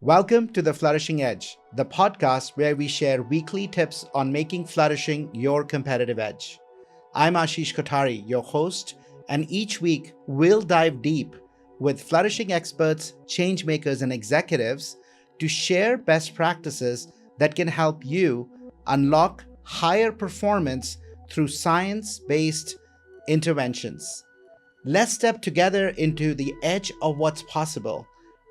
Welcome to the Flourishing Edge, the podcast where we share weekly tips on making flourishing your competitive edge. I'm Ashish Kothari, your host, and each week we'll dive deep with flourishing experts, change makers, and executives to share best practices that can help you unlock higher performance through science-based interventions. Let's step together into the edge of what's possible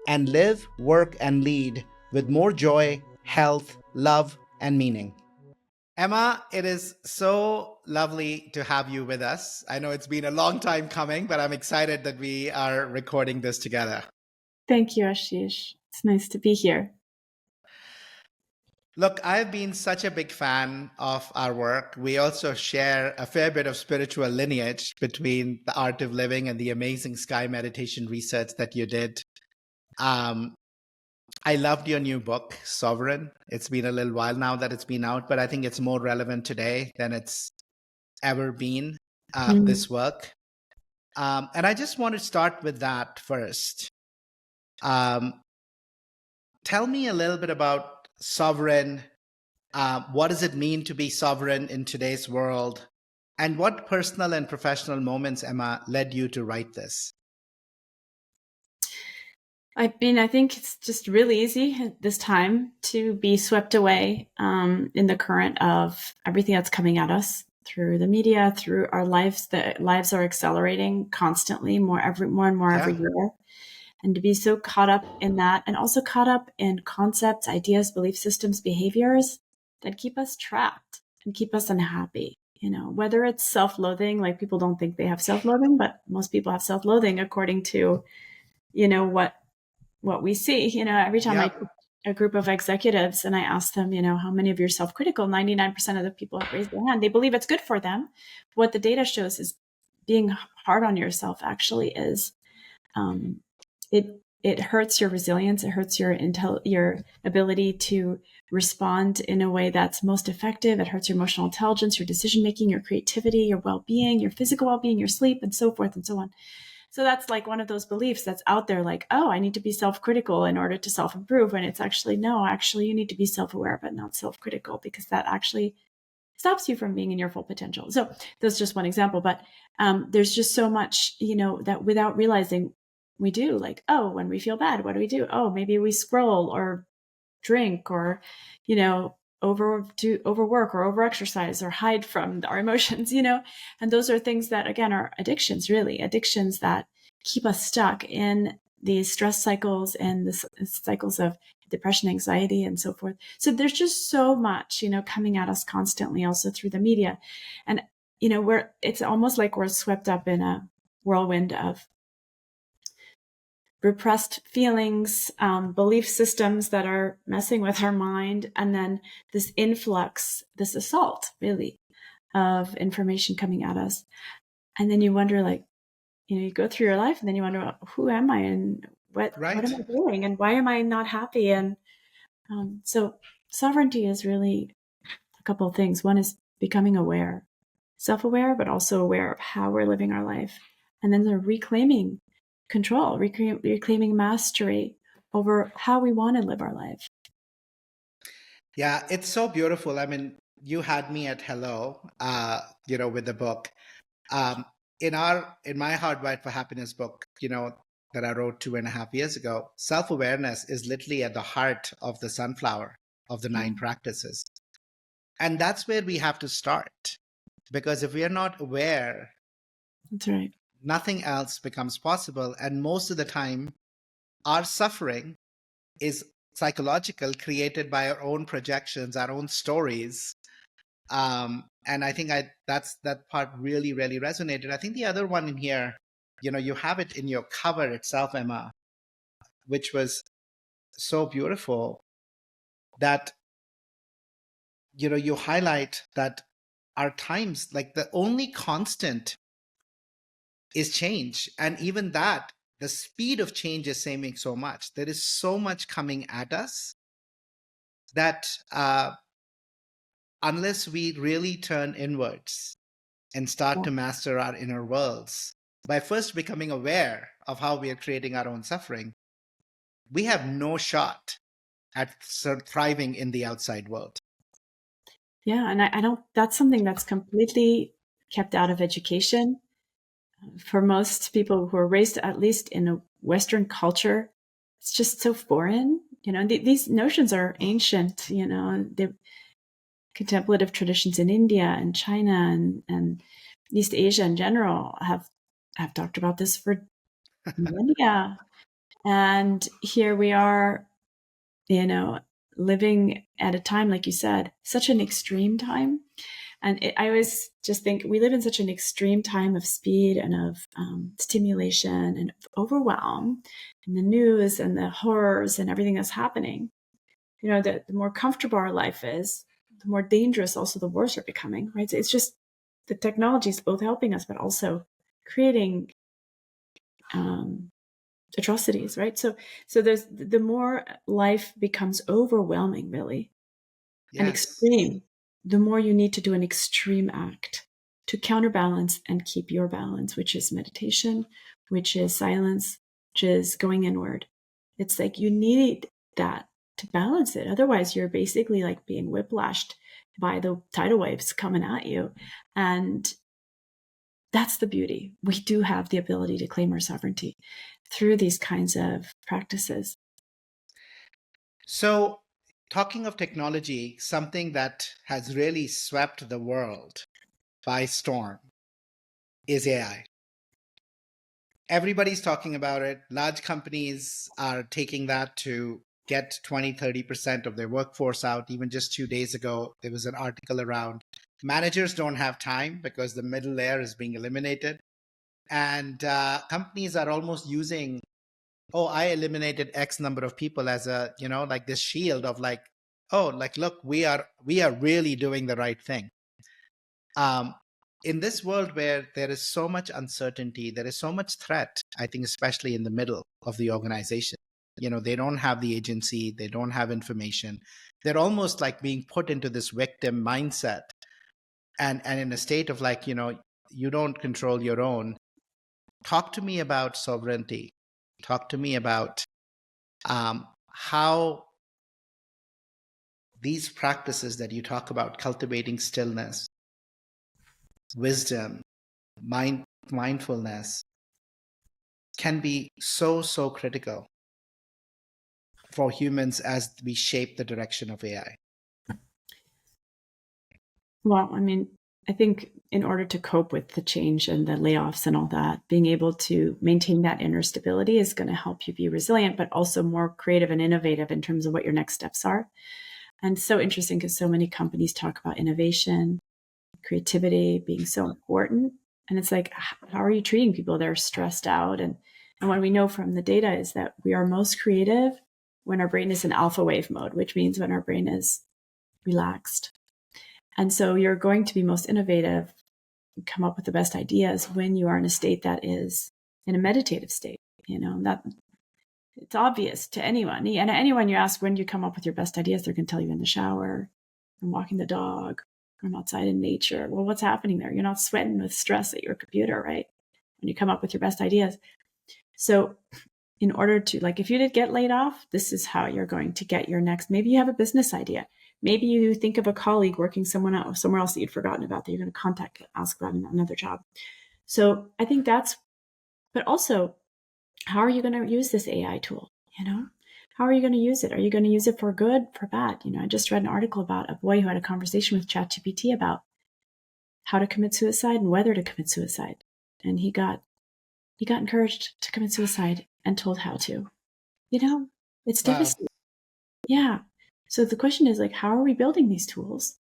and live, work, and lead with more joy, health, love, and meaning. Emma, it is so lovely to have you with us. I know it's been a long time coming, but I'm excited that we are recording this together. Thank you, Ashish. It's nice to be here. Look, I've been such a big fan of our work. We also share a fair bit of spiritual lineage between the art of living and the amazing sky meditation research that you did. I loved your new book, Sovereign. It's been a little while now that it's been out, but I think it's more relevant today than it's ever been, this work. And I just want to start with that first. Tell me a little bit about Sovereign. What does it mean to be sovereign in today's world? And what personal and professional moments, Emma, led you to write this? I think it's just really easy at this time to be swept away in the current of everything that's coming at us through the media, through our lives. The lives are accelerating constantly, more and more every year. And to be so caught up in that, and also caught up in concepts, ideas, belief systems, behaviors that keep us trapped and keep us unhappy. You know, whether it's self-loathing, like people don't think they have self-loathing, but most people have self-loathing according to, what we see. Every time I talk to a group of executives and I ask them, how many of you are self-critical, 99% of the people have raised their hand. They believe it's good for them. What the data shows is being hard on yourself actually is, it hurts your resilience. It hurts your ability to respond in a way that's most effective. It hurts your emotional intelligence, your decision-making, your creativity, your well-being, your physical well-being, your sleep, and so forth and so on. So that's like one of those beliefs that's out there, like, oh, I need to be self-critical in order to self-improve. And it's actually, no, you need to be self-aware, but not self-critical, because that actually stops you from being in your full potential. So that's just one example, but there's just so much, that without realizing we do, like, oh, when we feel bad, what do we do? Oh, maybe we scroll or drink or, overwork or overexercise or hide from our emotions, and those are things that, again, are addictions that keep us stuck in these stress cycles and the cycles of depression, anxiety, and so forth. So there's just so much, coming at us constantly, also through the media. And, it's almost like we're swept up in a whirlwind of repressed feelings, belief systems that are messing with our mind, and then this influx, this assault, really, of information coming at us. And then you wonder, like, you go through your life and then you wonder, who am I and what am I doing and why am I not happy? And so sovereignty is really a couple of things. One is becoming aware, self-aware, but also aware of how we're living our life. And then the reclaiming control, reclaiming mastery over how we want to live our life. Yeah, it's so beautiful. I mean, you had me at hello, with the book. In my Hardwired for Happiness book, that I wrote 2.5 years ago, self-awareness is literally at the heart of the sunflower of the 9 practices. And that's where we have to start. Because if we are not aware, that's right, nothing else becomes possible. And most of the time, our suffering is psychological, created by our own projections, our own stories. And I think that part really, really resonated. I think the other one in here, you have it in your cover itself, Emma, which was so beautiful, that, you highlight that our times, like, the only constant is change. And even that, the speed of change is saying so much. There is so much coming at us that unless we really turn inwards and start to master our inner worlds by first becoming aware of how we are creating our own suffering, we have no shot at thriving in the outside world. Yeah, and I don't, that's something that's completely kept out of education. For most people who are raised, at least in a Western culture, it's just so foreign. These notions are ancient, the contemplative traditions in India and China and East Asia in general have talked about this for millennia. And here we are, living at a time, like you said, such an extreme time. And I always just think we live in such an extreme time of speed and of stimulation and overwhelm and the news and the horrors and everything that's happening. The more comfortable our life is, the more dangerous also the wars are becoming, right? So it's just the technology is both helping us, but also creating atrocities, right? So there's the more life becomes overwhelming, really, and Yes. extreme, the more you need to do an extreme act to counterbalance and keep your balance, which is meditation, which is silence, which is going inward. It's like you need that to balance it. Otherwise, you're basically like being whiplashed by the tidal waves coming at you. And that's the beauty. We do have the ability to claim our sovereignty through these kinds of practices. So, talking of technology, something that has really swept the world by storm is AI. Everybody's talking about it. Large companies are taking that to get 20-30% of their workforce out. Even just 2 days ago, there was an article around managers don't have time because the middle layer is being eliminated. And companies are almost using, oh, I eliminated X number of people as a, like this shield of like, oh, like, look, we are really doing the right thing. In this world where there is so much uncertainty, there is so much threat, I think, especially in the middle of the organization, they don't have the agency, they don't have information. They're almost like being put into this victim mindset and in a state of like, you don't control your own. Talk to me about sovereignty. Talk to me about how these practices that you talk about, cultivating stillness, wisdom, mindfulness, can be so critical for humans as we shape the direction of AI. Well, I mean, I think in order to cope with the change and the layoffs and all that, being able to maintain that inner stability is going to help you be resilient, but also more creative and innovative in terms of what your next steps are. And so interesting because so many companies talk about innovation, creativity being so important. And it's like, how are you treating people that are stressed out? And what we know from the data is that we are most creative when our brain is in alpha wave mode, which means when our brain is relaxed. And so you're going to be most innovative, come up with the best ideas when you are in a state that is in a meditative state. That it's obvious to anyone. And anyone you ask when you come up with your best ideas, they're going to tell you in the shower, I'm walking the dog, I'm outside in nature. Well, what's happening there? You're not sweating with stress at your computer, right? When you come up with your best ideas. So in order to, like, if you did get laid off, this is how you're going to get your next, maybe you have a business idea. Maybe you think of a colleague working somewhere else that you'd forgotten about that you're going to contact, ask about another job. So I think but also, how are you going to use this AI tool? How are you going to use it? Are you going to use it for good, for bad? I just read an article about a boy who had a conversation with ChatGPT about how to commit suicide and whether to commit suicide. And he got encouraged to commit suicide and told how to. It's devastating. Yeah. So the question is, like, how are we building these tools?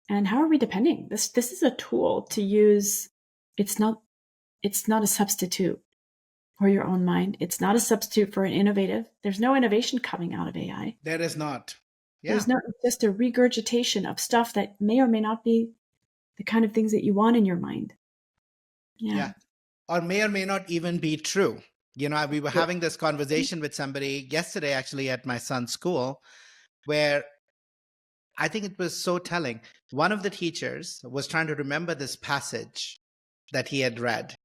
And how are we depending? This is a tool to use. It's not a substitute for your own mind. It's not a substitute for an innovative. There's no innovation coming out of AI. There is not. Yeah. There's just a regurgitation of stuff that may or may not be the kind of things that you want in your mind. Yeah. Or may not even be true. We were having this conversation with somebody yesterday, actually, at my son's school, where I think it was so telling. One of the teachers was trying to remember this passage that he had read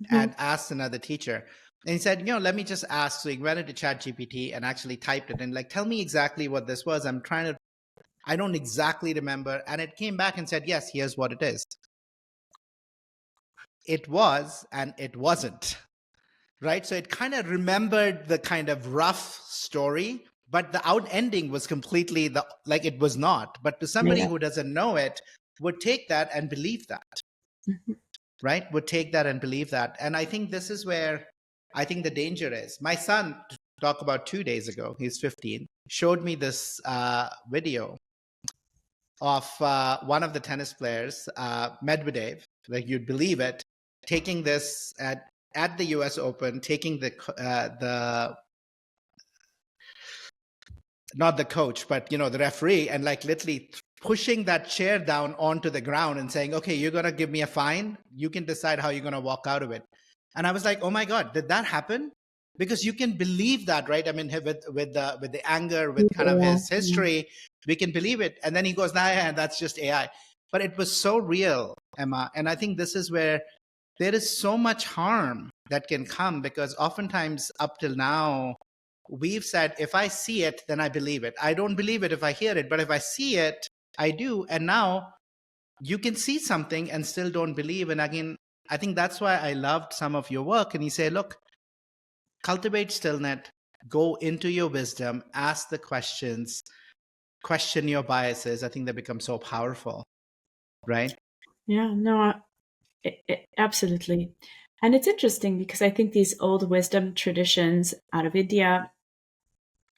and asked another teacher, And he said, let me just ask. So he went into ChatGPT and actually typed it and like, tell me exactly what this was. I don't exactly remember. And it came back and said, yes, here's what it is. It was, and it wasn't, right? So it kind of remembered the kind of rough story, but the out ending was completely like it was not. But to somebody who doesn't know it, would take that and believe that, right? Would take that and believe that. And I think this is where I think the danger is. My son, to talk about 2 days ago, he's 15, showed me this video of one of the tennis players, Medvedev, like you'd believe it, taking this at the US Open, taking the not the coach, but the referee, and like literally pushing that chair down onto the ground and saying, okay, you're going to give me a fine. You can decide how you're going to walk out of it. And I was like, oh my God, did that happen? Because you can believe that, right? I mean, with the anger, with kind of his history, we can believe it. And then he goes, nah, yeah, that's just AI. But it was so real, Emma. And I think this is where there is so much harm that can come, because oftentimes up till now, we've said, if I see it, then I believe it. I don't believe it if I hear it, but if I see it, I do. And now you can see something and still don't believe. And again, I think that's why I loved some of your work. And you say, look, cultivate stillness, go into your wisdom, ask the questions, question your biases. I think they become so powerful, right? Yeah, no, absolutely. And it's interesting because I think these old wisdom traditions out of India,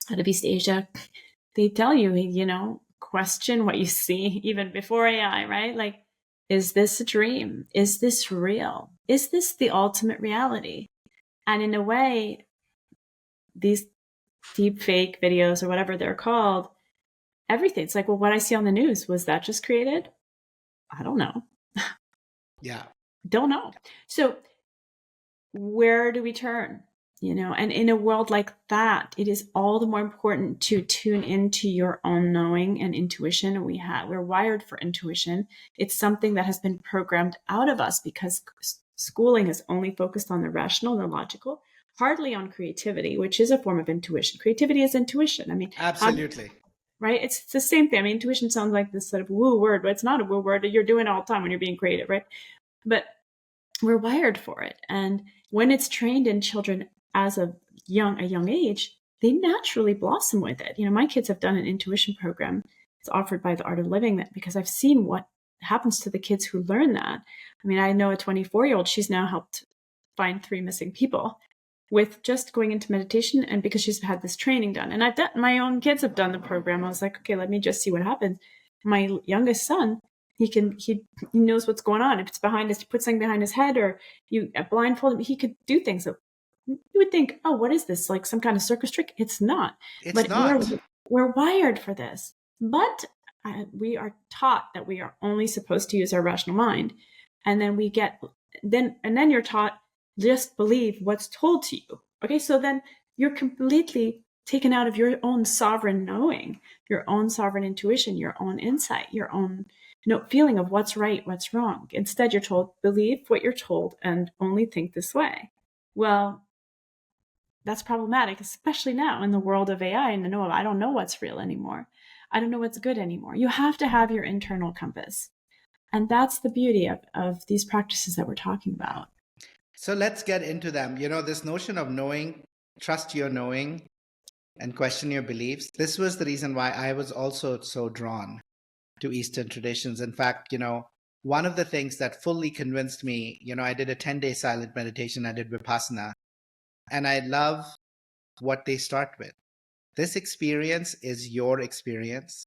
out of East Asia, they tell you, question what you see even before AI, right? Like, is this a dream? Is this real? Is this the ultimate reality? And in a way, these deep fake videos or whatever they're called, everything. It's like, well, what I see on the news, was that just created? I don't know. Yeah. Don't know. So where do we turn? And in a world like that, it is all the more important to tune into your own knowing and intuition. We're wired for intuition. It's something that has been programmed out of us because schooling is only focused on the rational, the logical, hardly on creativity, which is a form of intuition. Creativity is intuition. I mean, absolutely. Right? It's the same thing. I mean, intuition sounds like this sort of woo word, but it's not a woo word. You're doing it all the time when you're being creative, right? But we're wired for it. And when it's trained in children as a young age, they naturally blossom with it. My kids have done an intuition program. It's offered by the Art of Living, that because I've seen what happens to the kids who learn that. I mean, I know a 24-year-old, she's now helped find 3 missing people with just going into meditation, and because she's had this training done. And my own kids have done the program. I was like, okay, let me just see what happens. My youngest son, he knows what's going on. If it's behind us, you put something behind his head, or you blindfold him, he could do things that you would think, oh, what is this? Like some kind of circus trick? It's not. It's not. We're wired for this. But we are taught that we are only supposed to use our rational mind. And then you're taught, just believe what's told to you. Okay, so then you're completely taken out of your own sovereign knowing, your own sovereign intuition, your own insight, your own feeling of what's right, what's wrong. Instead, you're told, believe what you're told and only think this way. Well, that's problematic, especially now in the world of AI and I don't know what's real anymore. I don't know what's good anymore. You have to have your internal compass. And that's the beauty of these practices that we're talking about. So let's get into them. This notion of knowing, trust your knowing, and question your beliefs. This was the reason why I was also so drawn to Eastern traditions. In fact, one of the things that fully convinced me, I did a 10-day silent meditation. I did Vipassana. And I love what they start with. This experience is your experience.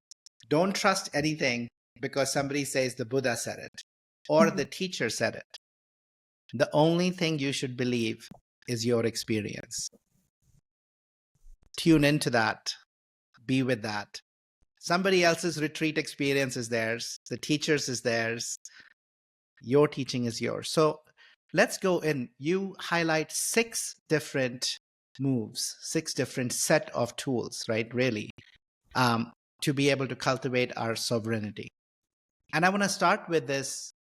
Don't trust anything because somebody says the Buddha said it or the teacher said it. The only thing you should believe is your experience. Tune into that. Be with that. Somebody else's retreat experience is theirs. The teacher's is theirs. Your teaching is yours. So let's go in. You highlight 6 different moves, 6 different set of tools, right? Really, to be able to cultivate our sovereignty. And I want to start with this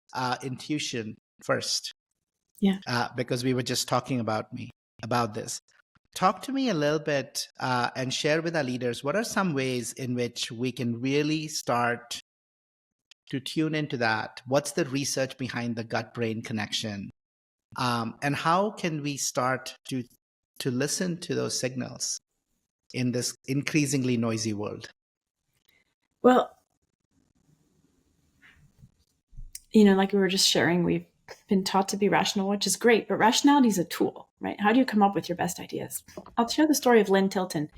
intuition first. Yeah. Because we were just talking about me. about this. Talk to me a little bit and share with our leaders what are some ways in which we can really start to tune into that? What's the research behind the gut brain connection? And how can we start to listen to those signals in this increasingly noisy world? Well, like we were just sharing, we've been taught to be rational, which is great, but rationality is a tool, right? How do you come up with your best ideas? I'll share the story of Lynn Tilton,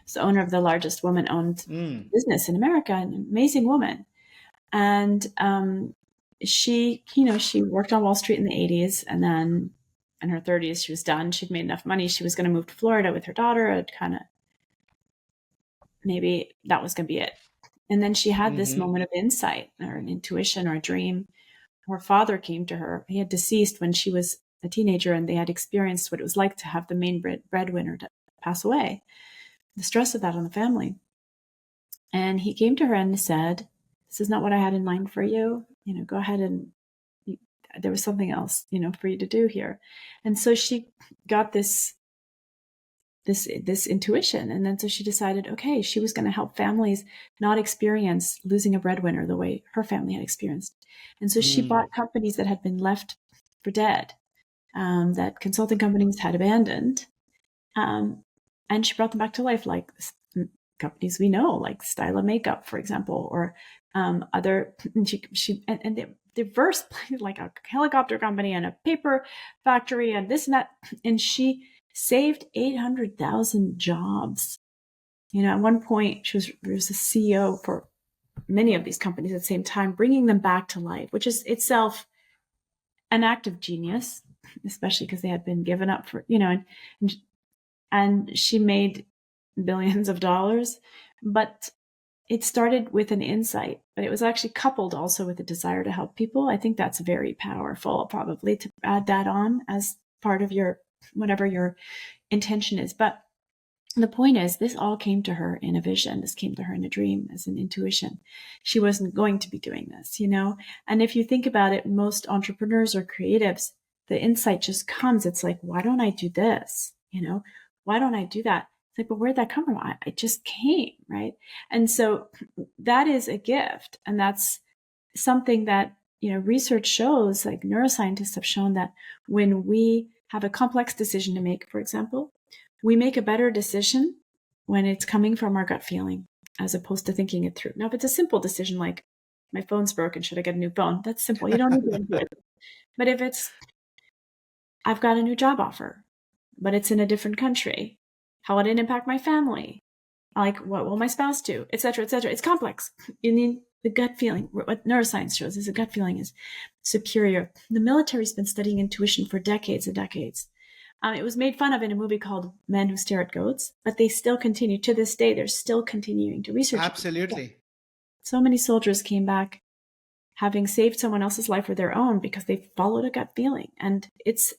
who's the owner of the largest woman-owned business in America, an amazing woman. And she worked on Wall Street in the 80s, and then in her 30s, she was done. She'd made enough money. She was going to move to Florida with her daughter. And kind of maybe that was going to be it. And then she had this moment of insight or an intuition or a dream. Her father came to her. He had deceased when she was a teenager, and they had experienced what it was like to have the main breadwinner to pass away, the stress of that on the family. And he came to her and said, "This is not what I had in mind for you. Go ahead and there was something else, for you to do here." And so she got this intuition. And then so she decided, okay, she was going to help families not experience losing a breadwinner the way her family had experienced. And so she bought companies that had been left for dead, that consulting companies had abandoned. And she brought them back to life, like companies we know, like Styla Makeup, for example, or other. And they diverse, like a helicopter company and a paper factory and this and that. And she saved 800,000 jobs. At one point, she was a CEO for many of these companies at the same time, bringing them back to life, which is itself an act of genius, especially because they had been given up for, and she made billions of dollars. But it started with an insight, but it was actually coupled also with a desire to help people. I think that's very powerful, probably, to add that on as part of your, whatever your intention is. But the point is, this all came to her in a vision. This came to her in a dream, as an intuition. She wasn't going to be doing this, And if you think about it, most entrepreneurs or creatives, the insight just comes. It's like, why don't I do this? Why don't I do that? It's like, but where'd that come from? It just came, right? And so that is a gift. And that's something that, research shows, like neuroscientists have shown, that when we have a complex decision to make, for example, we make a better decision when it's coming from our gut feeling, as opposed to thinking it through. Now, if it's a simple decision, like my phone's broken, should I get a new phone? That's simple. You don't need to do it. But if it's, I've got a new job offer, but it's in a different country, how would it impact my family? Like, what will my spouse do? Et cetera, et cetera. It's complex. You need the gut feeling. What neuroscience shows is the gut feeling is superior. The military's been studying intuition for decades and decades. It was made fun of in a movie called Men Who Stare at Goats, but they still continue. To this day, they're still continuing to research. Absolutely. So many soldiers came back having saved someone else's life or their own because they followed a gut feeling. And it's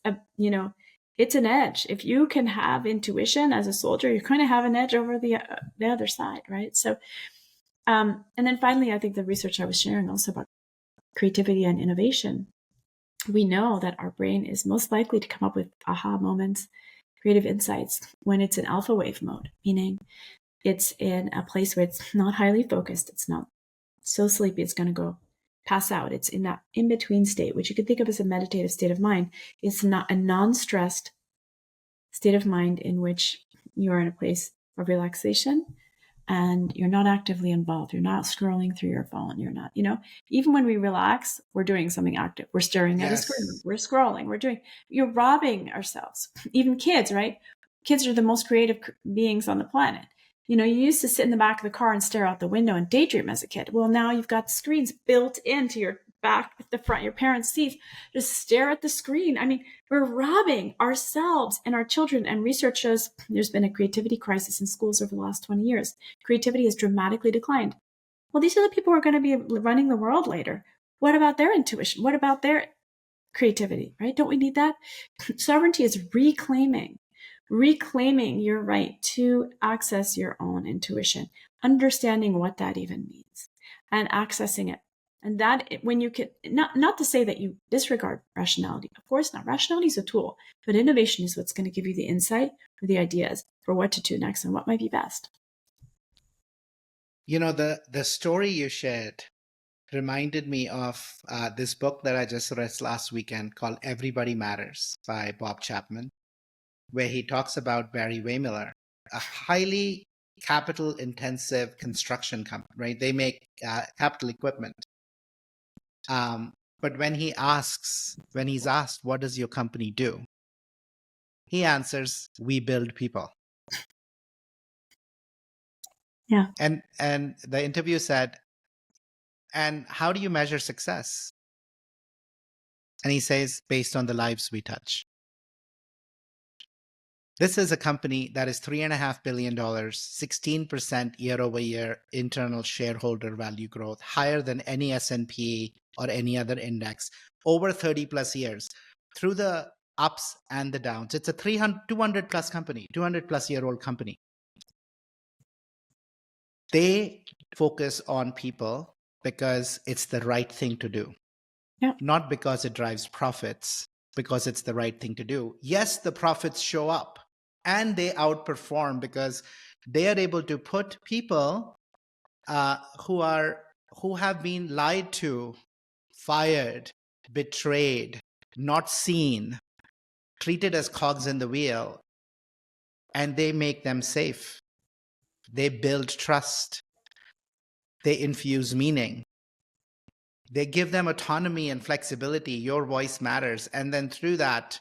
it's an edge. If you can have intuition as a soldier, you're going to have an edge over the other side, right? So, and then finally, I think the research I was sharing also about creativity and innovation, we know that our brain is most likely to come up with aha moments, creative insights, when it's in alpha wave mode, meaning it's in a place where it's not highly focused. It's not so sleepy it's going to go pass out. It's in that in-between state, which you could think of as a meditative state of mind. It's not a non-stressed state of mind in which you're in a place of relaxation and you're not actively involved. You're not scrolling through your phone. You're not, even when we relax, we're doing something active. We're staring at a screen. We're scrolling. You're robbing ourselves. Even kids, right? Kids are the most creative beings on the planet. You used to sit in the back of the car and stare out the window and daydream as a kid. Well, now you've got screens built into your back, the front, your parents' seats. Just stare at the screen. I mean, we're robbing ourselves and our children. And research shows there's been a creativity crisis in schools over the last 20 years. Creativity has dramatically declined. Well, these are the people who are going to be running the world later. What about their intuition? What about their creativity, right? Don't we need that? Sovereignty is reclaiming your right to access your own intuition, understanding what that even means, and accessing it. And that when you can, not to say that you disregard rationality, of course not. Rationality is a tool, but innovation is what's going to give you the insight or the ideas for what to do next and what might be best. You know, the story you shared reminded me of this book that I just read last weekend called Everybody Matters by Bob Chapman, where he talks about Barry Wehmiller, a highly capital intensive construction company, right? They make capital equipment. But when he's asked, what does your company do? He answers, we build people. Yeah. And the interview said, and how do you measure success? And he says, based on the lives we touch. This is a company that is $3.5 billion, 16% year-over-year internal shareholder value growth, higher than any S&P or any other index, over 30 plus years, through the ups and the downs. It's a 200 plus company, 200 plus year old company. They focus on people because it's the right thing to do, not because it drives profits, because it's the right thing to do. Yes, the profits show up and they outperform because they are able to put people who have been lied to, fired, betrayed, not seen, treated as cogs in the wheel, and they make them safe. They build trust. They infuse meaning. They give them autonomy and flexibility. Your voice matters. And then through that,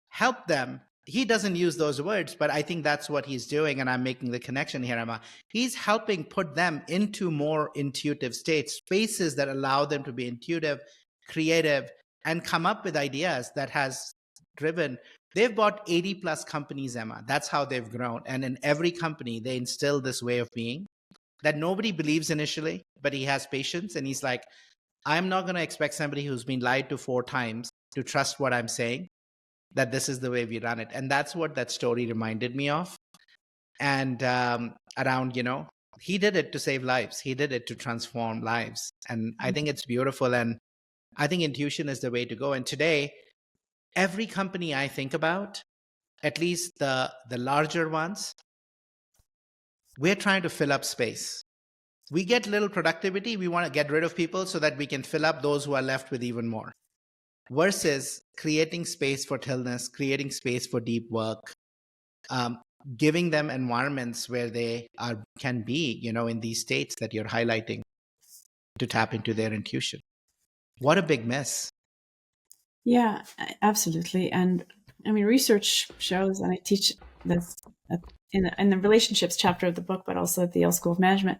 help them. He doesn't use those words, but I think that's what he's doing. And I'm making the connection here, Emma. He's helping put them into more intuitive states, spaces that allow them to be intuitive, creative, and come up with ideas that has driven. They've bought 80 plus companies, Emma. That's how they've grown. And in every company, they instill this way of being that nobody believes initially, but he has patience. And he's like, I'm not going to expect somebody who's been lied to 4 times to trust what I'm saying, that this is the way we run it. And that's what that story reminded me of. And around, he did it to save lives. He did it to transform lives. And I think it's beautiful. And I think intuition is the way to go. And today, every company I think about, at least the larger ones, we're trying to fill up space. We get little productivity. We want to get rid of people so that we can fill up those who are left with even more. Versus creating space for stillness, creating space for deep work, giving them environments where they can be, in these states that you're highlighting, to tap into their intuition. What a big miss. Yeah, absolutely. And I mean, research shows, and I teach this in the relationships chapter of the book, but also at the Yale School of Management.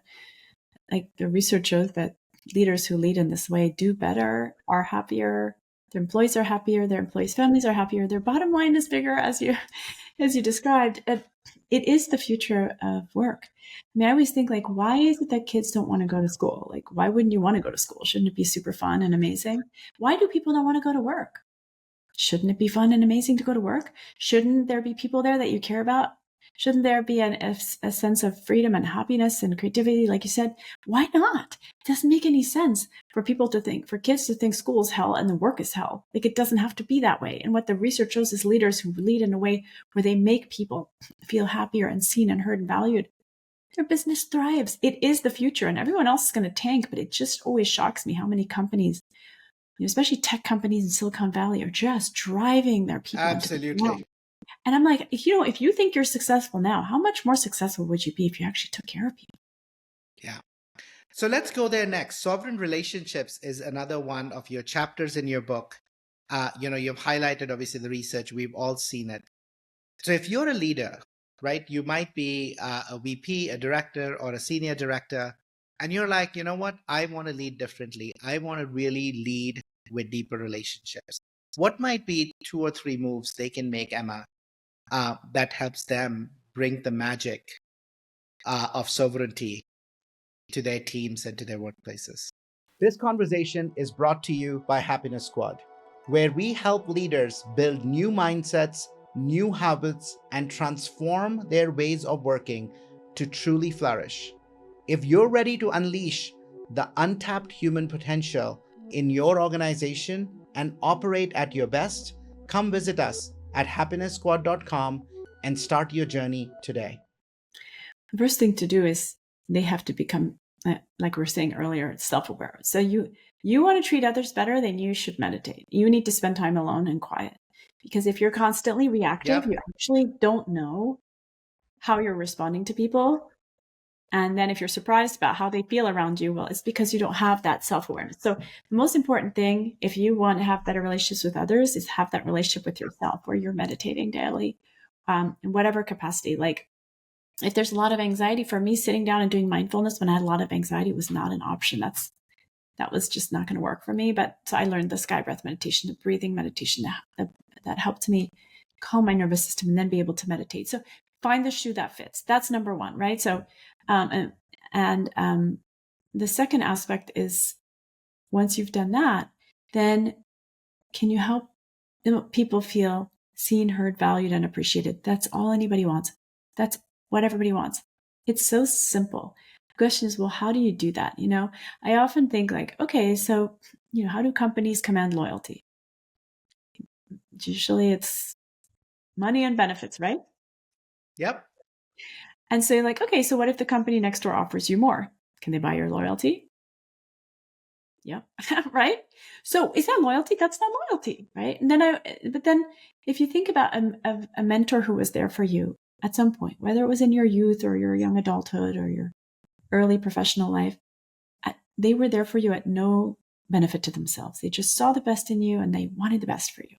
Like, the research shows that leaders who lead in this way do better, are happier, their employees are happier, their employees' families are happier, their bottom line is bigger, as you described. It is the future of work. I mean, I always think, like, why is it that kids don't want to go to school? Like, why wouldn't you want to go to school? Shouldn't it be super fun and amazing? Why do people not want to go to work? Shouldn't it be fun and amazing to go to work? Shouldn't there be people there that you care about? Shouldn't there be a sense of freedom and happiness and creativity, like you said? Why not? It doesn't make any sense for kids to think school is hell and the work is hell. Like, it doesn't have to be that way. And what the research shows is leaders who lead in a way where they make people feel happier and seen and heard and valued, their business thrives. It is the future, and everyone else is going to tank. But it just always shocks me how many companies, especially tech companies in Silicon Valley, are just driving their people. Absolutely. And I'm like, if you think you're successful now, how much more successful would you be if you actually took care of people? Yeah. So let's go there next. Sovereign relationships is another one of your chapters in your book. You've highlighted, obviously, the research. We've all seen it. So if you're a leader, right, you might be a VP, a director, or a senior director, and you're like, you know what, I want to lead differently. I want to really lead with deeper relationships. What might be 2 or 3 moves they can make, Emma, that helps them bring the magic of sovereignty to their teams and to their workplaces? This conversation is brought to you by Happiness Squad, where we help leaders build new mindsets, new habits, and transform their ways of working to truly flourish. If you're ready to unleash the untapped human potential in your organization and operate at your best, come visit us at happiness.squad.com and start your journey today. The first thing to do is they have to become, like we were saying earlier, self-aware. So you want to treat others better, then you should meditate. You need to spend time alone and quiet. Because if you're constantly reactive, you actually don't know how you're responding to people. And then if you're surprised about how they feel around you, well, it's because you don't have that self-awareness. So the most important thing, if you want to have better relationships with others, is have that relationship with yourself where you're meditating daily, in whatever capacity. Like if there's a lot of anxiety, for me, sitting down and doing mindfulness when I had a lot of anxiety was not an option. That was just not going to work for me. But so I learned the sky breath meditation, the breathing meditation that helped me calm my nervous system and then be able to meditate. So find the shoe that fits. That's number one, right? So, the second aspect is once you've done that, then can you help people feel seen, heard, valued, and appreciated? That's all anybody wants. That's what everybody wants. It's so simple. The question is, well, how do you do that? I often think like, okay, so, how do companies command loyalty? Usually it's money and benefits, right? Yep. And so you're like, okay, so what if the company next door offers you more? Can they buy your loyalty? Yep. Right? So is that loyalty? That's not loyalty, right? But then if you think about a mentor who was there for you at some point, whether it was in your youth or your young adulthood or your early professional life, they were there for you at no benefit to themselves. They just saw the best in you and they wanted the best for you.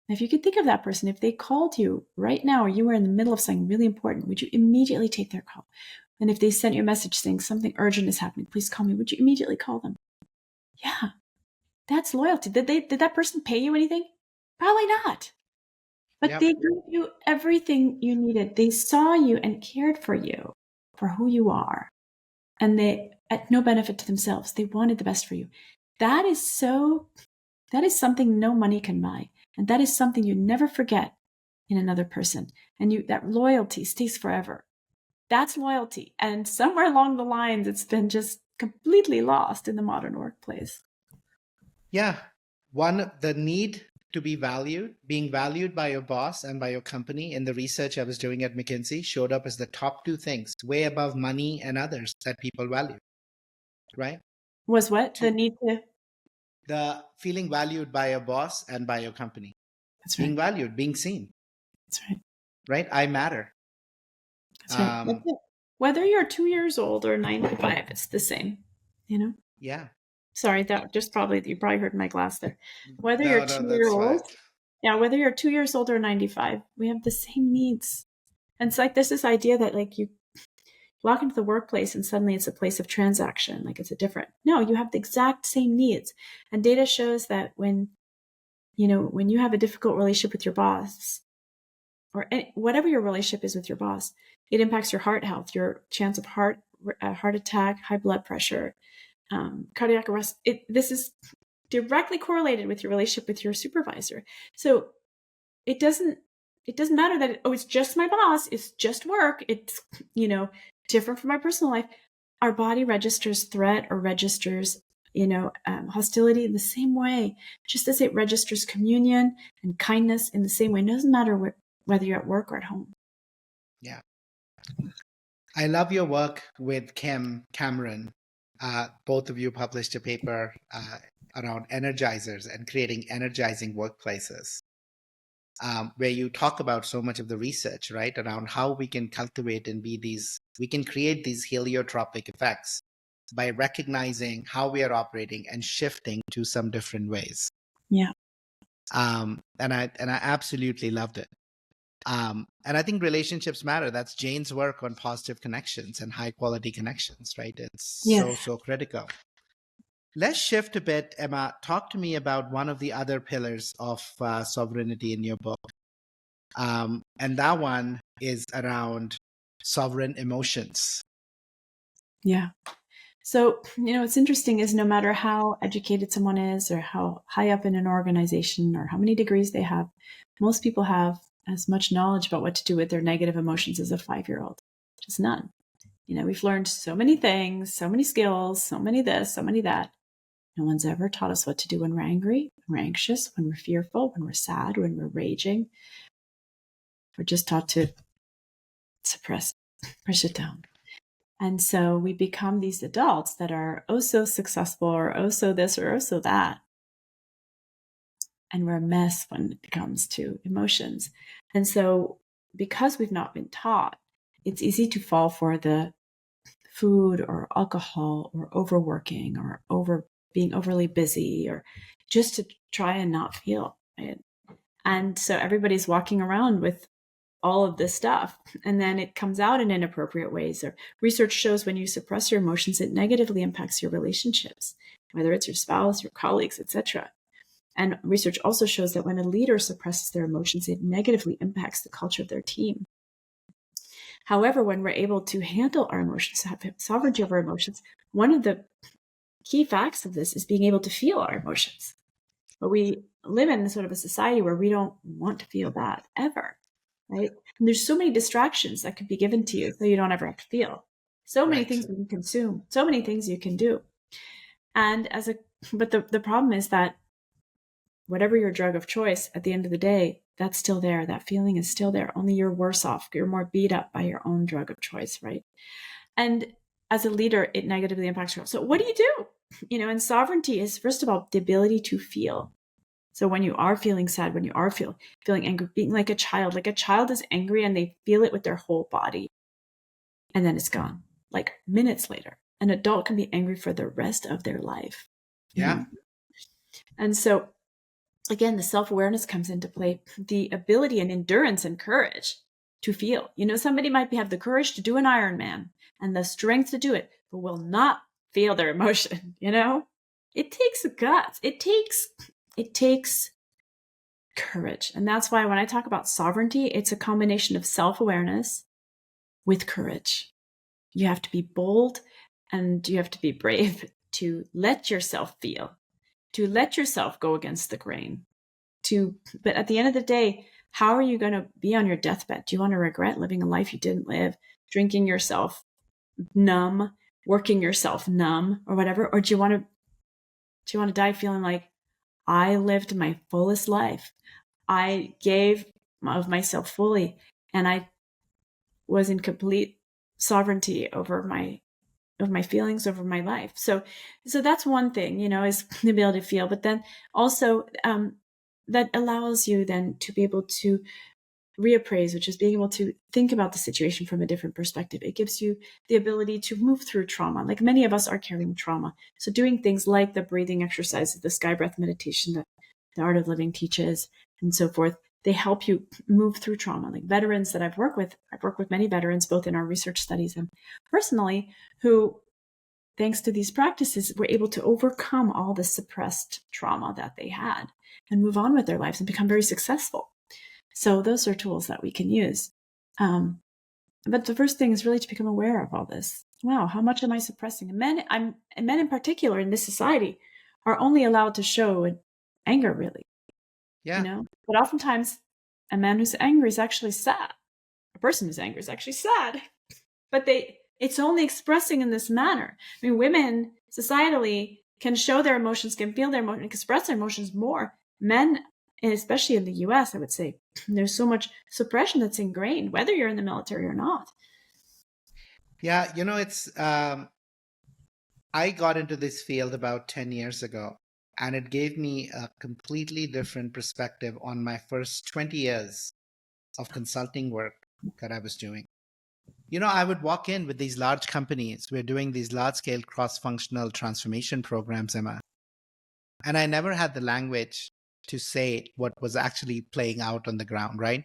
If you could think of that person, if they called you right now or you were in the middle of something really important, would you immediately take their call? And if they sent you a message saying something urgent is happening, please call me, would you immediately call them? Yeah, that's loyalty. Did that person pay you anything? Probably not. But they gave you everything you needed. They saw you and cared for you, for who you are. And they, at no benefit to themselves, they wanted the best for you. That is something no money can buy. And that is something you never forget in another person. And that loyalty stays forever. That's loyalty. And somewhere along the lines, it's been just completely lost in the modern workplace. Yeah. One, the need to be valued, being valued by your boss and by your company in the research I was doing at McKinsey showed up as the top two things, way above money and others that people value. Right? Was what? The need to? The feeling valued by your boss and by your company. That's right. Being valued, being seen. That's right. Right? I matter. That's right. That's it. Whether you're 2 years old or 95, it's the same, Yeah. Sorry, you probably heard my glass there. Whether you're 2 years old, whether you're 2 years old or 95, we have the same needs. And it's like this idea that like you walk into the workplace and suddenly it's a place of transaction, like it's no, you have the exact same needs. And data shows that when you have a difficult relationship with your boss, or whatever your relationship is with your boss, it impacts your heart health, your chance of heart attack, high blood pressure, cardiac arrest. This is directly correlated with your relationship with your supervisor. So it doesn't matter that it's just my boss, it's just work, it's different from my personal life. Our body registers threat or registers hostility in the same way, just as it registers communion and kindness in the same way. It doesn't matter whether you're at work or at home. Yeah. I love your work with Cameron. Both of you published a paper around energizers and creating energizing workplaces, where you talk about so much of the research, right, around how we can cultivate and we can create these heliotropic effects by recognizing how we are operating and shifting to some different ways. Yeah. And I absolutely loved it. And I think relationships matter. That's Jane's work on positive connections and high quality connections, right? It's so critical. Let's shift a bit, Emma. Talk to me about one of the other pillars of sovereignty in your book. And that one is around sovereign emotions. Yeah. So, what's interesting is no matter how educated someone is or how high up in an organization or how many degrees they have, most people have as much knowledge about what to do with their negative emotions as a 5-year-old. Just none. We've learned so many things, so many skills, so many this, so many that. No one's ever taught us what to do when we're angry, when we're anxious, when we're fearful, when we're sad, when we're raging. We're just taught to suppress, push it down. And so we become these adults that are oh so successful, or oh so this, or oh so that. And we're a mess when it comes to emotions. And so because we've not been taught, it's easy to fall for the food or alcohol or overworking or being overly busy, or just to try and not feel it. And so everybody's walking around with all of this stuff, and then it comes out in inappropriate ways. Or research shows when you suppress your emotions, it negatively impacts your relationships, whether it's your spouse, your colleagues, etc. And research also shows that when a leader suppresses their emotions, it negatively impacts the culture of their team. However, when we're able to handle our emotions, have sovereignty over emotions, one of the key facts of this is being able to feel our emotions. But we live in sort of a society where we don't want to feel that ever, right? And there's so many distractions that could be given to you so you don't ever have to feel. So many things you can consume, so many things you can do. And but the problem is that whatever your drug of choice, at the end of the day, that's still there. That feeling is still there. Only you're worse off. You're more beat up by your own drug of choice, right? And as a leader, it negatively impacts you. So what do? And sovereignty is, first of all, the ability to feel. So when you are feeling sad, when you are feeling angry, being like a child is angry and they feel it with their whole body. And then it's gone, like minutes later. An adult can be angry for the rest of their life. Yeah. And so again, the self-awareness comes into play, the ability and endurance and courage to feel. Somebody might have the courage to do an Ironman and the strength to do it, but will not feel their emotion. It takes guts. It takes courage. And that's why when I talk about sovereignty, it's a combination of self-awareness with courage. You have to be bold and you have to be brave to let yourself feel, to let yourself go against the grain. But at the end of the day, how are you going to be on your deathbed? Do you want to regret living a life you didn't live, drinking yourself numb, working yourself numb, or whatever? Or do you want to die feeling like, I lived my fullest life, I gave of myself fully, and I was in complete sovereignty over my feelings, over my life? So that's one thing, is the ability to feel. But then also that allows you then to be able to reappraise, which is being able to think about the situation from a different perspective. It gives you the ability to move through trauma. Like many of us are carrying trauma. So doing things like the breathing exercises, the sky breath meditation that the Art of Living teaches, and so forth, they help you move through trauma. Like veterans that I've worked with many veterans, both in our research studies and personally, who, thanks to these practices, were able to overcome all the suppressed trauma that they had and move on with their lives and become very successful. So those are tools that we can use. But the first thing is really to become aware of all this. Wow, how much am I suppressing? And men in particular in this society are only allowed to show anger, really. Yeah. But oftentimes a man who's angry is actually sad. A person who's angry is actually sad. But it's only expressing in this manner. I mean, women societally can show their emotions, can feel their emotions, express their emotions more. Men, and especially in the US, I would say, there's so much suppression that's ingrained, whether you're in the military or not. Yeah, it's I got into this field about 10 years ago, and it gave me a completely different perspective on my first 20 years of consulting work that I was doing. I would walk in with these large companies. We're doing these large-scale cross-functional transformation programs, Emma. And I never had the language to say what was actually playing out on the ground, right?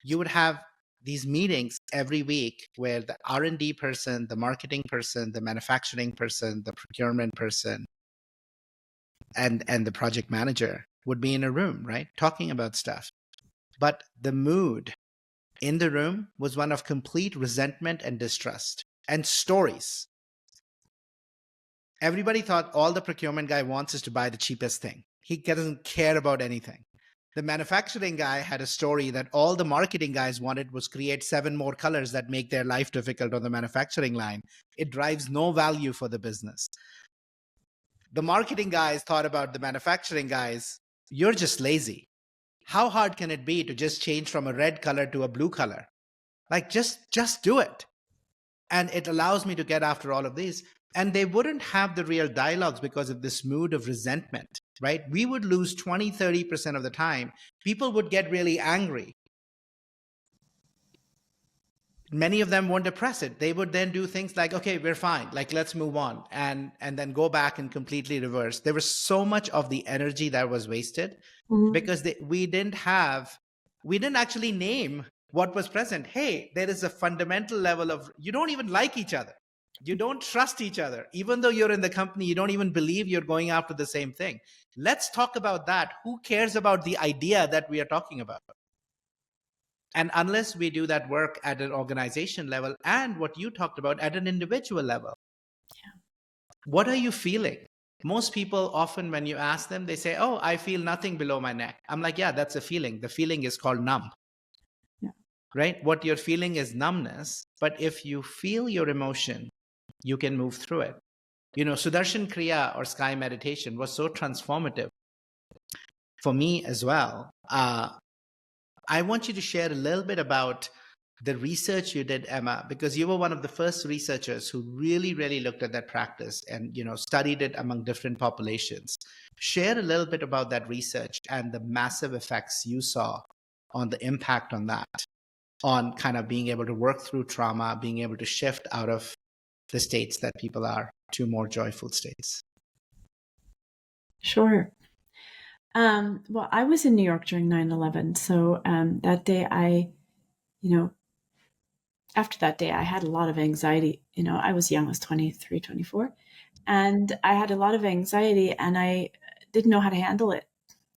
You would have these meetings every week where the R&D person, the marketing person, the manufacturing person, the procurement person, and the project manager would be in a room, right? Talking about stuff. But the mood in the room was one of complete resentment and distrust and stories. Everybody thought all the procurement guy wants is to buy the cheapest thing. He doesn't care about anything. The manufacturing guy had a story that all the marketing guys wanted was create 7 more colors that make their life difficult on the manufacturing line. It drives no value for the business. The marketing guys thought about the manufacturing guys, you're just lazy. How hard can it be to just change from a red color to a blue color? Like, just do it. And it allows me to get after all of these. And they wouldn't have the real dialogues because of this mood of resentment, right? We would lose 20, 30% of the time. People would get really angry. Many of them won't address it. They would then do things like, okay, we're fine. Like, let's move on. And then go back and completely reverse. There was so much of the energy that was wasted because we didn't actually name what was present. Hey, there is a fundamental level of, you don't even like each other. You don't trust each other. Even though you're in the company, you don't even believe you're going after the same thing. Let's talk about that. Who cares about the idea that we are talking about? And unless we do that work at an organization level and what you talked about at an individual level, what are you feeling? Most people often, when you ask them, they say, oh, I feel nothing below my neck. I'm like, yeah, that's a feeling. The feeling is called numb. Right? What you're feeling is numbness. But if you feel your emotion, you can move through it. Sudarshan Kriya or sky meditation was so transformative for me as well. I want you to share a little bit about the research you did, Emma, because you were one of the first researchers who really, really looked at that practice and, studied it among different populations. Share a little bit about that research and the massive effects you saw on the impact on that, on kind of being able to work through trauma, being able to shift out of the states that people are to more joyful states. Sure. Well, I was in New York during 9/11. So that day after that day, I had a lot of anxiety. I was young, I was 23, 24. And I had a lot of anxiety and I didn't know how to handle it.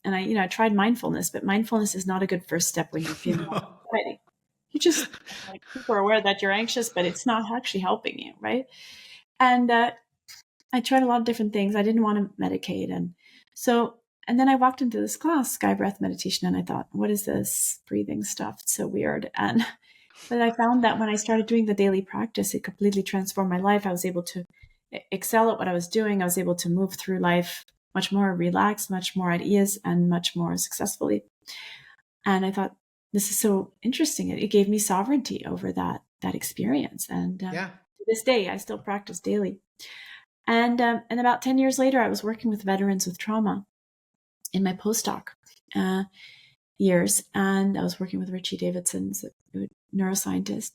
And I tried mindfulness, but mindfulness is not a good first step when you're feeling anxiety. You just people are aware that you're anxious, but it's not actually helping you, right? And I tried a lot of different things. I didn't want to medicate. And then I walked into this class, Sky Breath Meditation, and I thought, what is this breathing stuff? It's so weird. But I found that when I started doing the daily practice, it completely transformed my life. I was able to excel at what I was doing. I was able to move through life much more relaxed, much more at ease, and much more successfully. And I thought, this is so interesting. It gave me sovereignty over that experience. And to this day, I still practice daily. And about 10 years later, I was working with veterans with trauma in my postdoc years. And I was working with Richie Davidson, a neuroscientist.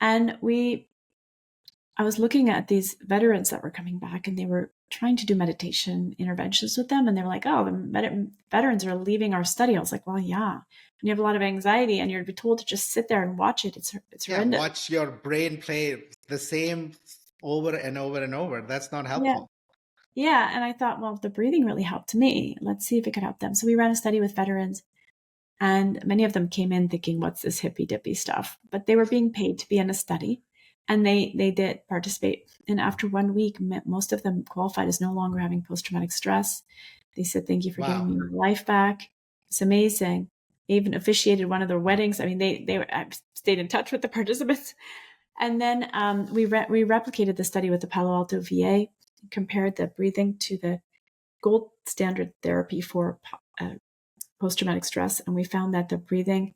And I was looking at these veterans that were coming back and they were trying to do meditation interventions with them. And they were like, oh, the veterans are leaving our study. I was like, well, yeah. When you have a lot of anxiety and you're told to just sit there and watch it, it's horrendous. Watch your brain play the same over and over and over. That's not helpful. Yeah. And I thought, well, the breathing really helped me. Let's see if it could help them. So we ran a study with veterans. And many of them came in thinking, what's this hippy dippy stuff? But they were being paid to be in a study. And they did participate. And after 1 week, most of them qualified as no longer having post-traumatic stress. They said, thank you for giving me my life back. It's amazing. They even officiated one of their weddings. I mean, I stayed in touch with the participants. And then we replicated the study with the Palo Alto VA, compared the breathing to the gold standard therapy for post-traumatic stress. And we found that the breathing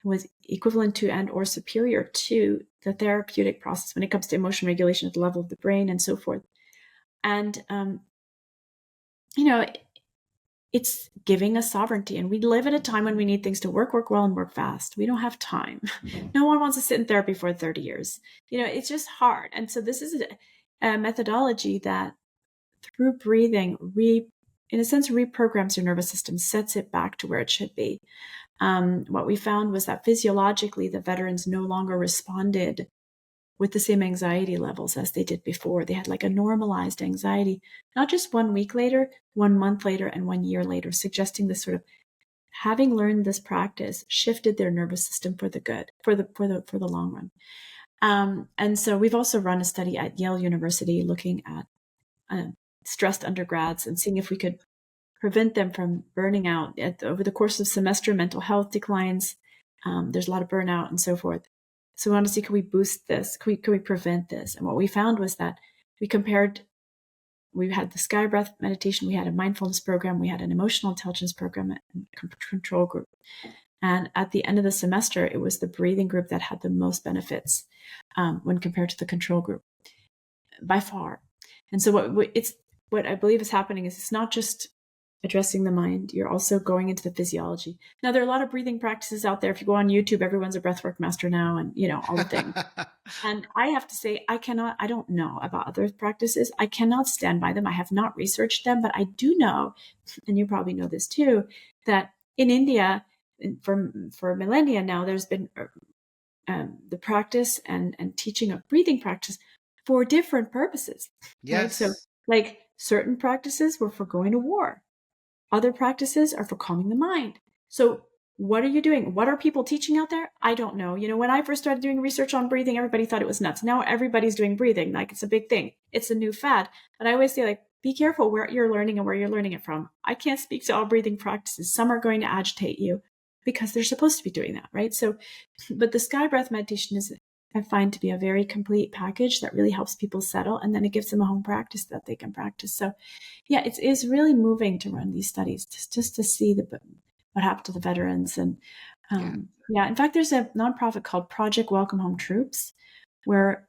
was equivalent to and or superior to the therapeutic process when it comes to emotion regulation at the level of the brain and so forth. And, it's giving us sovereignty. And we live at a time when we need things to work well and work fast. We don't have time. No one wants to sit in therapy for 30 years. It's just hard. And so this is a methodology that through breathing, in a sense, reprograms your nervous system, sets it back to where it should be. What we found was that physiologically, the veterans no longer responded with the same anxiety levels as they did before. They had like a normalized anxiety, not just 1 week later, 1 month later, and 1 year later, suggesting this sort of having learned this practice shifted their nervous system for the good, for the long run. And so we've also run a study at Yale University looking at stressed undergrads and seeing if we could prevent them from burning out. Over the course of the semester, mental health declines. There's a lot of burnout and so forth. So we want to see, can we boost this? Can we prevent this? And what we found was that we had the sky breath meditation, we had a mindfulness program, we had an emotional intelligence program, and control group. And at the end of the semester, it was the breathing group that had the most benefits when compared to the control group, by far. And so what I believe is happening is it's not just addressing the mind, you're also going into the physiology. Now, there are a lot of breathing practices out there. If you go on YouTube, everyone's a breathwork master now, and all the things. And I have to say, I don't know about other practices. I cannot stand by them. I have not researched them, but I do know, and you probably know this too, that in India, for millennia now, there's been the practice and teaching of breathing practice for different purposes. Yes. Right? So like certain practices were for going to war. Other practices are for calming the mind. So what are you doing? What are people teaching out there? I don't know. When I first started doing research on breathing, everybody thought it was nuts. Now everybody's doing breathing. Like it's a big thing. It's a new fad. But I always say, like, be careful where you're learning and where you're learning it from. I can't speak to all breathing practices. Some are going to agitate you because they're supposed to be doing that, right? So, but the sky breath meditation I find to be a very complete package that really helps people settle, and then it gives them a home practice that they can practice. So yeah, it is really moving to run these studies just to see what happened to the veterans. And in fact, there's a nonprofit called Project Welcome Home Troops, where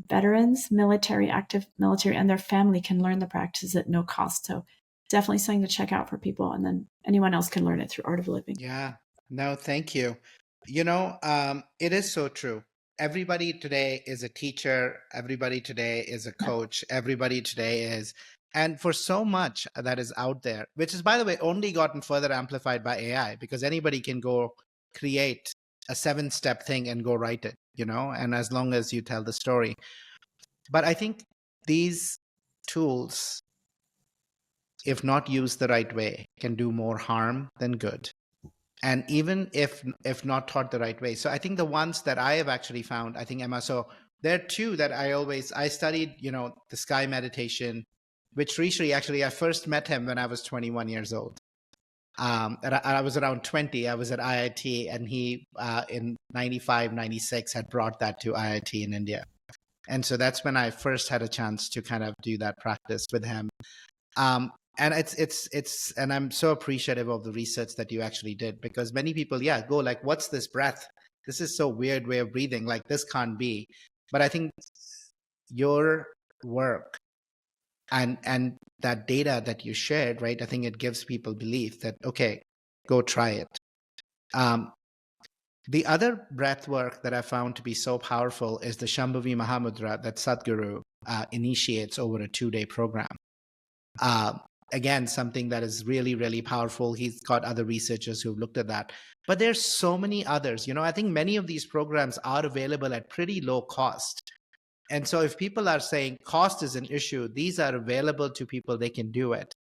veterans, active military, and their family can learn the practices at no cost. So definitely something to check out for people, and then anyone else can learn it through Art of Living. Yeah, no, thank you. It is so true. Everybody today is a teacher. Everybody today is a coach. Everybody today is, and for so much that is out there, which is, by the way, only gotten further amplified by AI, because anybody can go create a 7-step thing and go write it, and as long as you tell the story. But I think these tools, if not used the right way, can do more harm than good. And even if not taught the right way. So I think the ones that I have actually found, I think, Emma, so there are two that I studied, the sky meditation, which Rishi, actually, I first met him when I was 21 years old. And I was around 20. I was at IIT, and he, in 95, 96, had brought that to IIT in India. And so that's when I first had a chance to kind of do that practice with him. And and I'm so appreciative of the research that you actually did, because many people, go like, what's this breath? This is so weird way of breathing. Like, this can't be. But I think your work and that data that you shared, right? I think it gives people belief that, okay, go try it. The other breath work that I found to be so powerful is the Shambhavi Mahamudra that Sadhguru initiates over a 2-day program. Again, something that is really, really powerful. He's got other researchers who've looked at that. But there's so many others. I think many of these programs are available at pretty low cost. And so if people are saying cost is an issue, these are available to people, they can do it.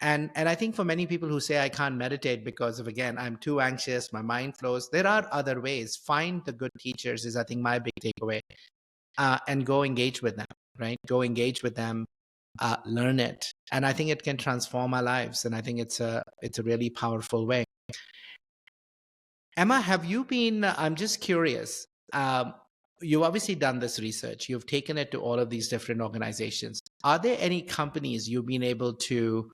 And I think for many people who say, I can't meditate because of, again, I'm too anxious, my mind flows, there are other ways. Find the good teachers is, I think, my big takeaway. And go engage with them, right? Go engage with them. Learn it, and I think it can transform our lives, and I think it's a really powerful way. Emma, have you been? I'm just curious. You've obviously done this research. You've taken it to all of these different organizations. Are there any companies you've been able to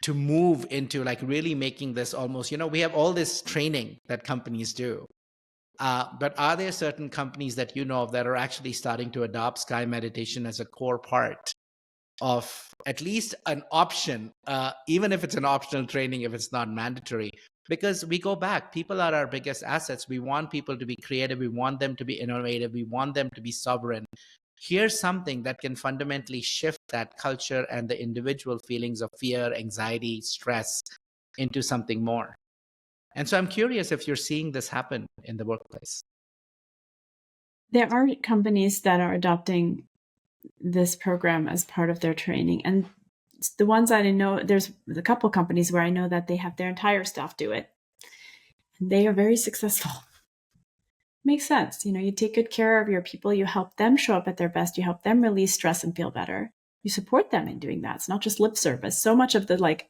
move into, like, really making this almost? We have all this training that companies do. But are there certain companies that you know of that are actually starting to adopt sky meditation as a core part of at least an option, even if it's an optional training, if it's not mandatory? Because we go back, people are our biggest assets. We want people to be creative. We want them to be innovative. We want them to be sovereign. Here's something that can fundamentally shift that culture and the individual feelings of fear, anxiety, stress into something more. And so I'm curious if you're seeing this happen in the workplace. There are companies that are adopting this program as part of their training. And the ones that I know, there's a couple of companies where I know that they have their entire staff do it. And they are very successful. Makes sense. You take good care of your people. You help them show up at their best. You help them release stress and feel better. you support them in doing that. It's not just lip service. So much of the like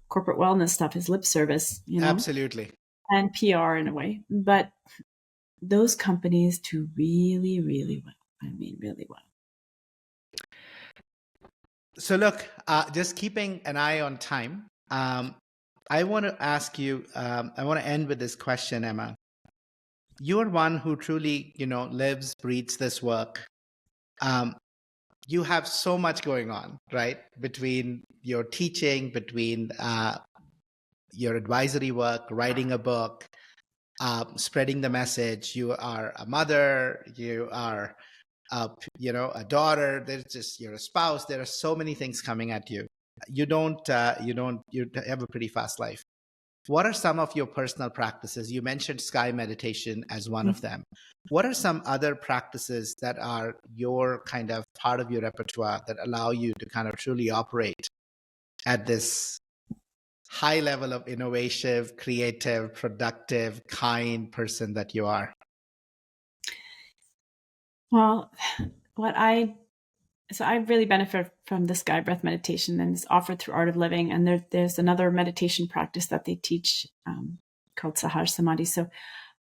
corporate wellness stuff is lip service, Absolutely. and PR in a way. But those companies do really, really well. I mean, really well. So look, just keeping an eye on time, I want to ask you, I want to end with this question, Emma. You're one who truly, lives, breathes this work. You have so much going on, right? Between your teaching, between your advisory work, writing a book, spreading the message. You are a mother, you are a daughter, you're a spouse. There are so many things coming at you. You have a pretty fast life. What are some of your personal practices? You mentioned sky meditation as one of them. What are some other practices that are your kind of part of your repertoire that allow you to kind of truly operate at this high level of innovative, creative, productive, kind person that you are? Well, I really benefit from the sky breath meditation, and it's offered through Art of Living. And there's another meditation practice that they teach called Sahaj Samadhi. So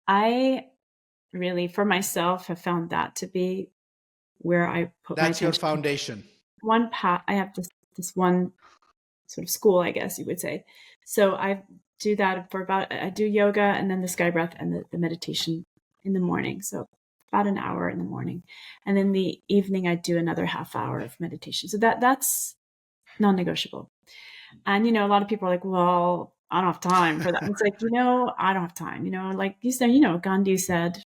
I really, for myself, have found that to be where I put my attention. That's your foundation. One path, I have this one sort of school, I guess you would say. So I do that I do yoga and then the sky breath and the meditation in the morning. So about an hour in the morning. And in the evening, I do another half hour of meditation. So that's non-negotiable. And, a lot of people are like, well, I don't have time for that. It's like, I don't have time, like you said, Gandhi said,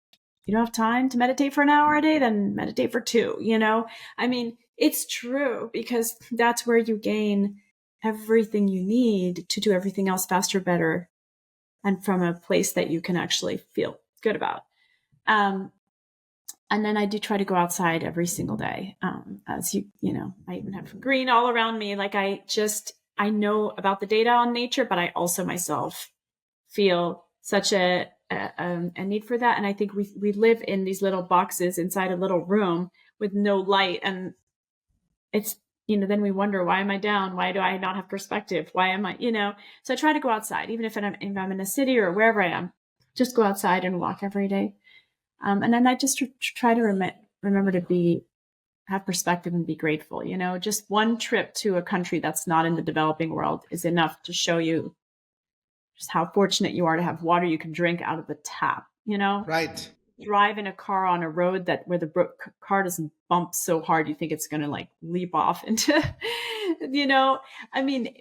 you don't have time to meditate for an hour a day, then meditate for 2, I mean, it's true, because that's where you gain everything you need to do everything else faster, better, and from a place that you can actually feel good about. And then I do try to go outside every single day. As I even have green all around me. Like I know about the data on nature, but I also myself feel such a need for that. And I think we live in these little boxes inside a little room with no light. And it's, then we wonder, why am I down? Why do I not have perspective? Why am I, so I try to go outside, even if I'm in a city or wherever I am, just go outside and walk every day. And then I just try to remember to have perspective and be grateful. Just one trip to a country that's not in the developing world is enough to show you just how fortunate you are to have water you can drink out of the tap, Right. Drive in a car on a road where the car doesn't bump so hard you think it's going to like leap off into, I mean,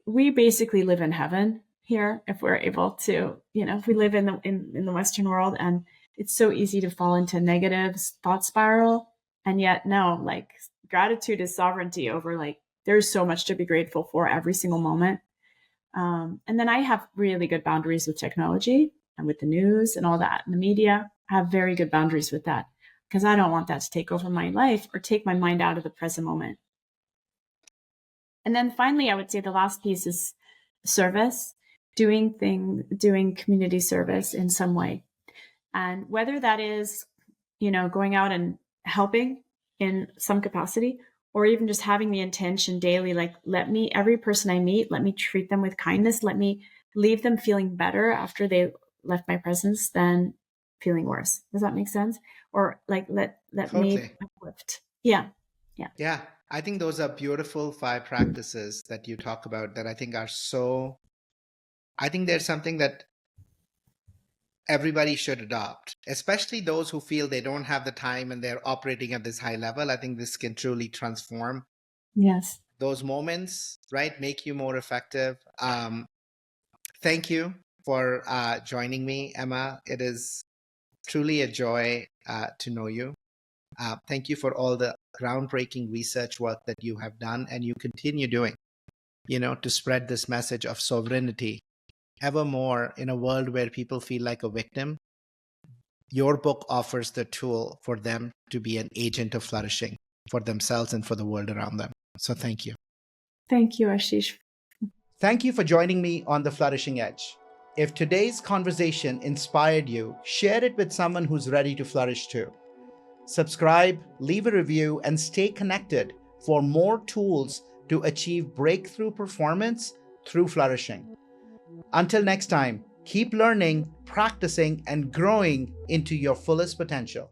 we basically live in heaven here if we're able to, if we live in the Western world, and it's so easy to fall into negative thought spiral. And yet, no, like gratitude is sovereignty over, like, there's so much to be grateful for every single moment. And then I have really good boundaries with technology and with the news and all that. And the media, I have very good boundaries with that, because I don't want that to take over my life or take my mind out of the present moment. And then finally, I would say the last piece is service, doing community service in some way. And whether that is, going out and helping in some capacity, or even just having the intention daily, like, every person I meet, let me treat them with kindness. Let me leave them feeling better after they left my presence than feeling worse. Does that make sense? Or like, let Totally. me uplift. Yeah. Yeah. I think those are beautiful 5 practices that you talk about that I think I think there's something that everybody should adopt, especially those who feel they don't have the time and they're operating at this high level. I think this can truly transform those moments, right? Make you more effective. Thank you for joining me, Emma. It is truly a joy to know you. Thank you for all the groundbreaking research work that you have done and you continue doing, to spread this message of sovereignty ever more in a world where people feel like a victim. Your book offers the tool for them to be an agent of flourishing for themselves and for the world around them. So thank you. Thank you, Ashish. Thank you for joining me on the Flourishing Edge. If today's conversation inspired you, share it with someone who's ready to flourish too. Subscribe, leave a review, and stay connected for more tools to achieve breakthrough performance through flourishing. Until next time, keep learning, practicing, and growing into your fullest potential.